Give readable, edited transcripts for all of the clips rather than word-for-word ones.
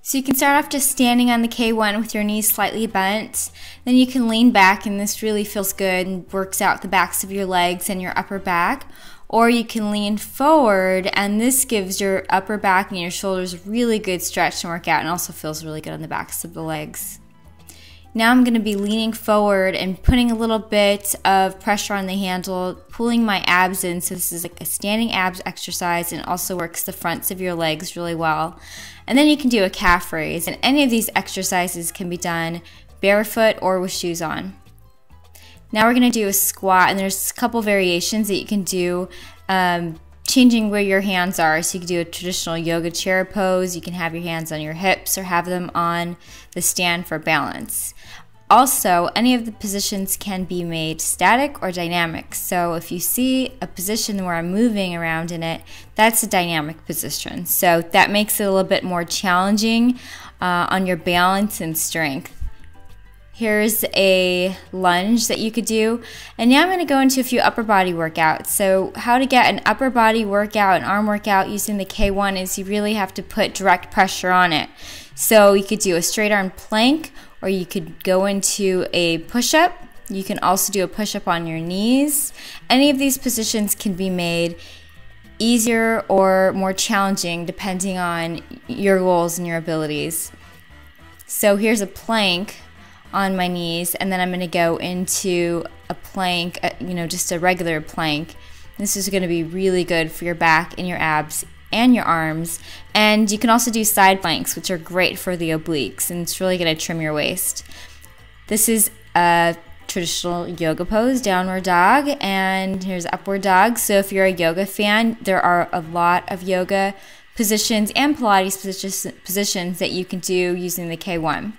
So you can start off just standing on the K-1 with your knees slightly bent. Then you can lean back, and this really feels good and works out the backs of your legs and your upper back. Or you can lean forward, and this gives your upper back and your shoulders a really good stretch and workout, and also feels really good on the backs of the legs. Now I'm going to be leaning forward and putting a little bit of pressure on the handle, pulling my abs in. So this is like a standing abs exercise, and also works the fronts of your legs really well. And then you can do a calf raise, and any of these exercises can be done barefoot or with shoes on. Now we're going to do a squat, and there's a couple variations that you can do, changing where your hands are. So you can do a traditional yoga chair pose. You can have your hands on your hips or have them on the stand for balance. Also, any of the positions can be made static or dynamic. So if you see a position where I'm moving around in it, that's a dynamic position. So that makes it a little bit more challenging on your balance and strength. Here's a lunge that you could do. And now I'm going to go into a few upper body workouts. So how to get an upper body workout, an arm workout using the K-1 is you really have to put direct pressure on it. So you could do a straight arm plank, or you could go into a push-up. You can also do a push-up on your knees. Any of these positions can be made easier or more challenging depending on your goals and your abilities. So here's a plank on my knees, and then I'm going to go into a plank, just a regular plank. This is going to be really good for your back and your abs and your arms. And you can also do side planks, which are great for the obliques, and it's really going to trim your waist. This is a traditional yoga pose, downward dog, and here's upward dog. So if you're a yoga fan, there are a lot of yoga positions and Pilates positions that you can do using the K-1.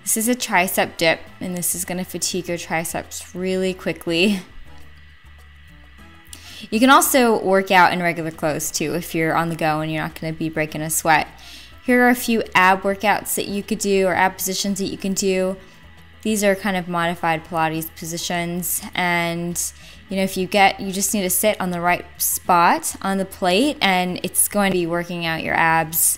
This is a tricep dip, and this is going to fatigue your triceps really quickly. You can also work out in regular clothes too if you're on the go and you're not going to be breaking a sweat. Here are a few ab workouts that you could do, or ab positions that you can do. These are kind of modified Pilates positions, and if you just need to sit on the right spot on the plate, and it's going to be working out your abs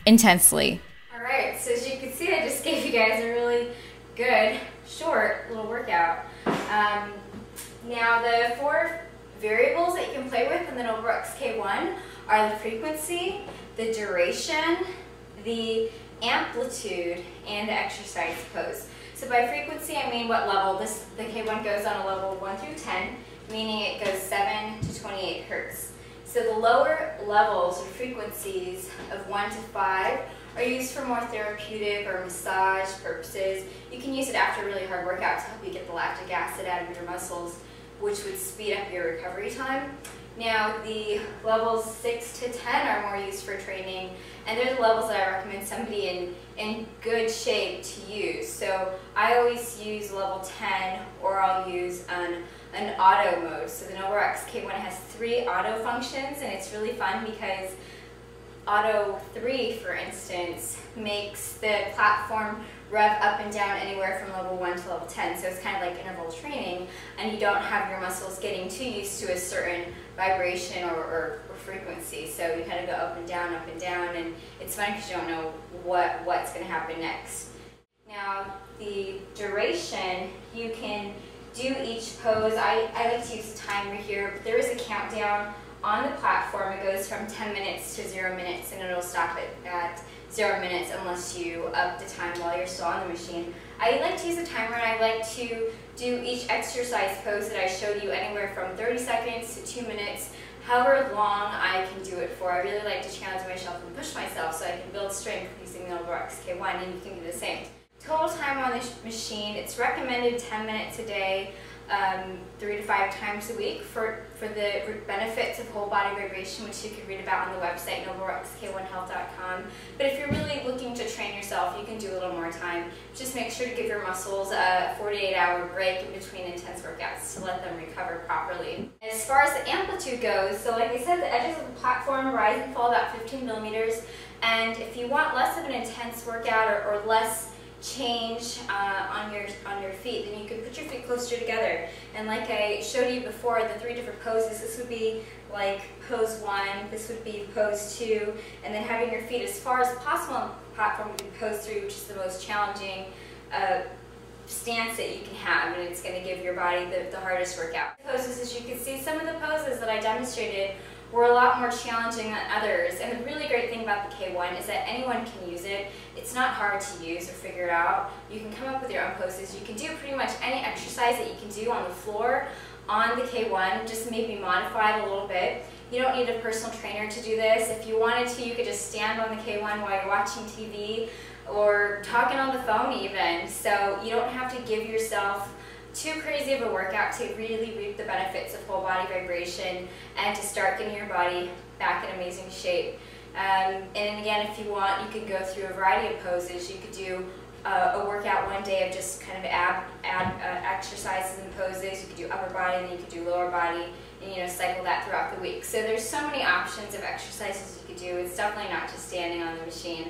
intensely. Alright, so as you can see, I just gave you guys a really good, short little workout. Now the 4 variables that you can play with in the Noblerex K-1 are the frequency, the duration, the amplitude, and the exercise pose. So by frequency, I mean what level. The K-1 goes on a level 1 through 10, meaning it goes 7 to 28 hertz. So the lower levels or frequencies of 1 to 5 are used for more therapeutic or massage purposes. You can use it after a really hard workout to help you get the lactic acid out of your muscles, which would speed up your recovery time. Now the levels 6 to 10 are more used for training, and they're the levels that I recommend somebody in good shape to use. So I always use level 10, or I'll use an auto mode. So the Noblerex K-1 has 3 auto functions, and it's really fun because Auto 3, for instance, makes the platform rev up and down anywhere from level 1 to level 10. So it's kind of like interval training, and you don't have your muscles getting too used to a certain vibration or frequency. So you kind of go up and down, and it's fun because you don't know what's going to happen next. Now, the duration, you can do each pose. I like to use a timer here, but there is a countdown on the platform. It goes from 10 minutes to 0 minutes, and it'll stop at 0 minutes unless you up the time while you're still on the machine. I like to use a timer, and I like to do each exercise pose that I showed you anywhere from 30 seconds to 2 minutes, however long I can do it for. I really like to challenge myself and push myself so I can build strength using the Noblerex K-1, and you can do the same. Total time on this machine, it's recommended 10 minutes a day, 3 to 5 times a week for the benefits of whole body vibration, which you can read about on the website noblerexk1health.com. But if you're really looking to train yourself, you can do a little more time. Just make sure to give your muscles a 48-hour break in between intense workouts to let them recover properly. As far as the amplitude goes, so like I said, the edges of the platform rise and fall about 15 millimeters. And if you want less of an intense workout or less change on your feet, then you could put your feet closer together. And like I showed you before, the 3 different poses, this would be like pose 1, this would be pose 2, and then having your feet as far as possible on the platform would be pose 3, which is the most challenging stance that you can have, and it's going to give your body the hardest workout. Poses, as you can see, some of the poses that I demonstrated were a lot more challenging than others, and the really great thing about the K-1 is that anyone can use it. It's not hard to use or figure out. You can come up with your own poses. You can do pretty much any exercise that you can do on the floor on the K-1, just maybe modified a little bit. You don't need a personal trainer to do this. If you wanted to, you could just stand on the K-1 while you're watching TV or talking on the phone even. So you don't have to give yourself too crazy of a workout to really reap the benefits of whole body vibration and to start getting your body back in amazing shape. And again, if you want, you can go through a variety of poses. You could do a workout one day of just kind of ab exercises and poses. You could do upper body, and then you could do lower body, and cycle that throughout the week. So there's so many options of exercises you could do. It's definitely not just standing on the machine.